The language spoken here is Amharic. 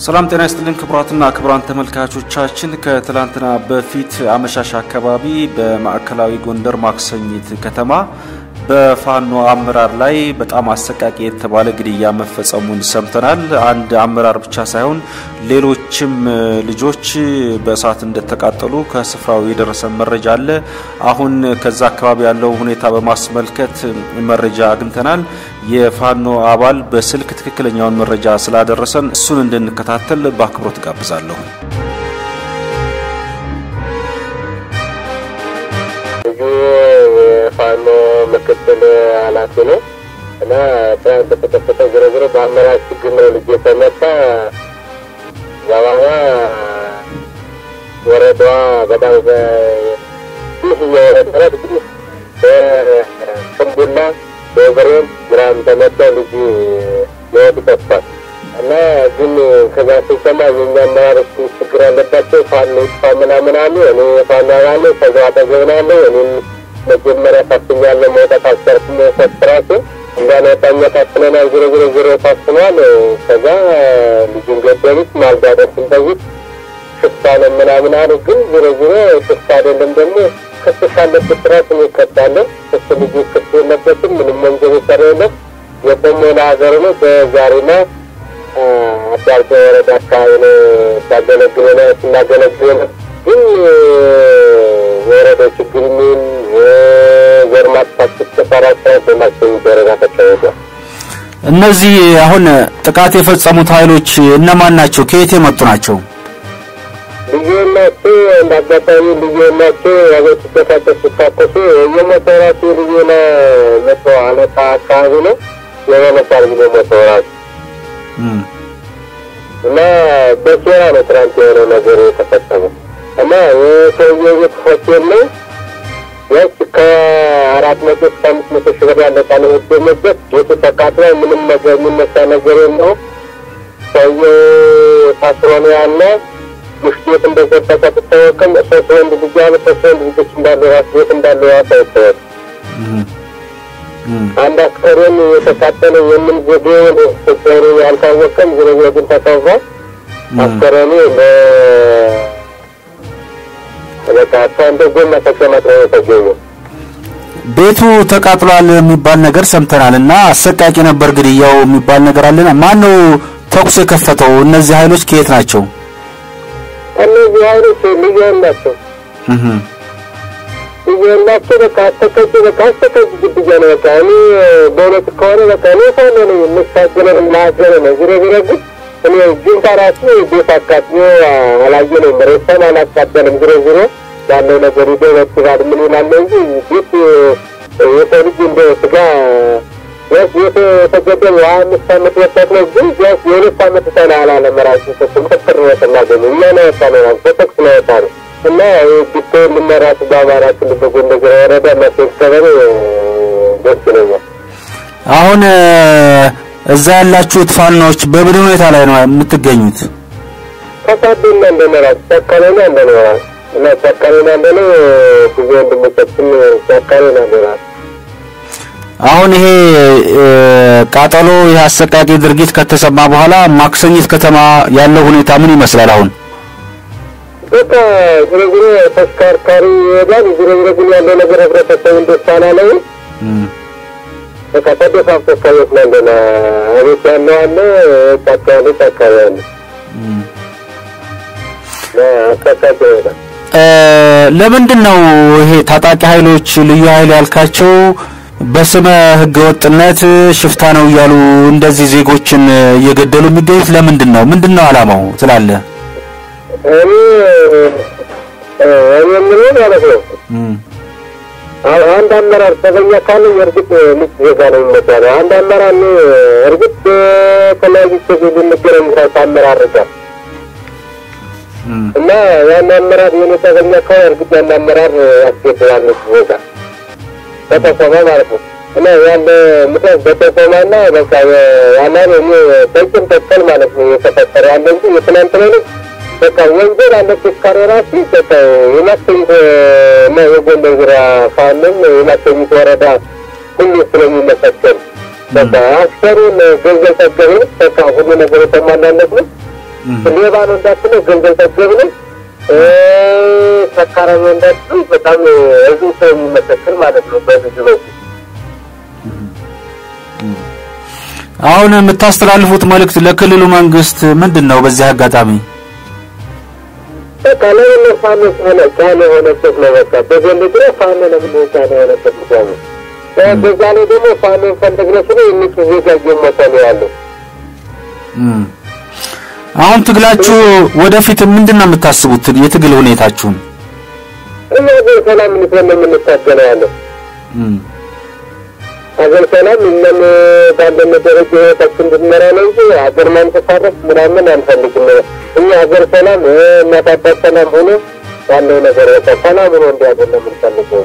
ሰላም ጤና ይስጥልን ክቡራትና ክቡራን ተመልካቾቻችን ከትላንትና በፊት አመሻሽ አካባቢ በማዕከላዊ ጎንደር ማክሰኝት ከተማ በፋኖ አመራር ላይ በጣም አሰቃቂ የተባለ ግድያ መፈጸሙን ሰምተናል። አንድ አመራር ብቻ ሳይሆን ሌሎችም ልጆች በእሳት እንደተቃጠሉ ከስፍራው የደረሰ መረጃ አለ። አሁን ከዛ አካባቢ ያለው ሁኔታ በማስመልከት መረጃ አግኝተናል። የፋኖ አባል በስልክ ትክክለኛውን መረጃ ስላደረሰን እሱን እንድንከታተል በአክብሮት ጋብዛለሁ። ፋኖ መከተል አላፊ ነው እና ትራንስ ተከፈተ ዝርዝር በአመራር ችግር ነው ልጅ ተመታ ያዋዋ ወረዳ በጣም የወረዳ ከንቡና በብሬን ግራም ተመታ ልጅ ነው ተፈታ እና ግን ከዛ ሲሰማ የኛ አመራር ችግር አለባቸው ፋኖ ምናምን እኔ ፋኖ ያለ ከዛ ተገናኘው እኔ መጀመሪያ ታስኛለ መውጣት አስተርኩ ፈጥራቱ እንዳነጣኛ ታስነና ዝርዝር ታስኗል ከዛ ልጅን ገደሉት ማልዳደስን ተውት ሽፍታለ ምናምን አሉ ግን ዝርዝር ሽፍታ አይደለም ደግሞ ከተሻለ ፍጥራት ነው ከታለ ተስልጅ ከተነበት ምንም መንገድ ይሰራለ የደሞና ሀገር ነው በዛሬና አዳርገ ወረዳ ካይነ ታገለግለና ስናገለግለና ግን ወረዳ ችግር ምን ዘርማት ተፈራራው በማስተው ደረጃ እነዚህ አሁን ጥቃት የፈጸሙት ኃይሎች እነማን ናቸው? ከየት የመጡ ናቸው? ልዩነቱ እንዳጋጣሚ ልዩነቱ ያገቱ ተካተሱ የመተራቱ ልዩነ መቶ አለቃ አካባቢ ነው የመሳር ነው መተራቱ እና በሴራ ነው ትራንት የሆነ ነገር የተፈጸመው እና የሰውየው ሆቴል ነው የስከ 400 ሺህ ብር ያለ ቃል ወጥቶበት የተተካተለ ምንም ነገር የሚነሳ ነገር የለው ሰውየው ታስሮ ነው ያለ ሙሽቴት እንደተፈጠረ ተወከም ሰውየው እንደዚህ ሰውየው እንደዚህ እንዳለ ራሱ እንዳለ ያሳየው አንድ አስከሬን የተካተለ የምን ዘዴው ሰውየው ያልታወቀም ዝርዝር ግን ተታወቀ አስከሬኑ ቤቱ ተቃጥሏል የሚባል ነገር ሰምተናልና አሰቃቂ ነበር ግድያው የሚባል ነገር አለና ማን ነው ተኩስ የከፈተው? እነዚህ ኃይሎች ከየት ናቸው? እነዚህ ኃይሎች ልዩን ናቸው በቃ አስተካክል ግድያ ነው በቃ እኔ በእውነት ከሆነ በቃ እኔ ፋኖ ነው የምታገለው ማገረ ነው ዝርዝር እኔ ግን ታራሱ ቤት አካባቢ አላየነው መረሰን አላካደለም ዝርዝር ያለው ነገር ይደረጋል ምን ይላል እንጂ ቤት የሰልጅ እንደ ስጋ የተገደለ አምስት ወጣት ነው ግን የሁለት ዓመት ተናላለ መራጭ ተሰምተር ነው ተናገሩ እና ታናው በተክስ ነው ታሩ እና ቢቶል መራጭ ባባራት በጎንደር ወረዳ ማስተከበረ ደስ ነው አሁን እዛ ያላችሁት ፋኖች በምን ሁኔታ ላይ ነው የምትገኙት? ከታደለ እንደነራስ ተከለና እንደነራስ እና ተከለና እንደነ ብዙ እንደምትጥም ተከለና እንደነራስ አሁን ይሄ ቃጠሎ ያሰቃቂ ድርጊት ከተሰማ በኋላ ማክሰኝት ከተማ ያለው ሁኔታ ምን ይመስላል? አሁን በቃ ዝርዝር ተሽከርካሪ ይባል ዝርዝር ያለው ነገር ህብረተሰቡ እንደሳና ነው በከተማ ተፈካዮች ለና አሪፍ ያለው አለ ተካለ ለምንድን ነው ይሄ ታጣቂ ኃይሎች ልዩ ኃይል ያልካቸው በስመ ህገወጥነት ሽፍታ ነው ያሉ እንደዚህ ዜጎችን እየገደሉ የሚገኙት ለምንድን ነው? ምንድነው አላማው ትላለ? ምን ማለት ነው? አንድ አመራር ተገኘ ካለ የርግጥ ልትዘጋው ይመጣል አንድ አመራር ነው እርግጥ ተላጊ ተገኘ ነገረኝ አመራር ጋር እና ያን አመራር የነተገኘ ካለ እርግጥ ያን አመራር ያስገድላል ነው ተተሰማ ማለት ነው እና ያን ምክንያት በተሰማና በቃ ያና ነው በጭም ተከል ማለት ነው የተፈጠረ ያለ እንጂ የትናንት ነው በቃ ወንጀል አለ ተካራራሲ በቃ የማክሰኝት ነው የጎንደር ፋኖም የማክሰኝት ወረዳ ሁሉ ስለሚመሰከር በቃ አስከሬን ገንዘብ ተገኘ በቃ ሁሉ ነገር ተማናለት ነው ሌባ ነው እንዳትለው ገንዘብ ጠገብ ነው ሰካራም እንዳትለው በጣም እዚህ ሰው የሚመሰክር ማለት ነው በዚህ ነው አሁን የምታስተላልፉት መልእክት ለክልሉ መንግስት ምንድነው በዚህ አጋጣሚ ተካለ ነው ፋኖ ካለ ሆነበት ነው በቃ በጀልድ ፋኖ ነው ካለ ሆነበት ነው በዛኔ ደግሞ ፋኖ ፈንደግነሱ ነው የሚዘጋጀው መሰለ ያለው አሁን ትግላችሁ ወደፊት ምንድነው የምታስቡት የትግል ሁኔታችሁን እኛ በሰላም እንታገለው ያለው አገር ሰላም ምንም ባንደነ ደረጃ ተክንድመራ ነው እንጂ አገር ማንተሳረፍ ምናምን አንፈልግም እኛ አገር ሰላም እናታባት ሰላም ሆኖ ያለው ነገር ሰላም ነው እንዲያደርግ ነው የምንፈልገው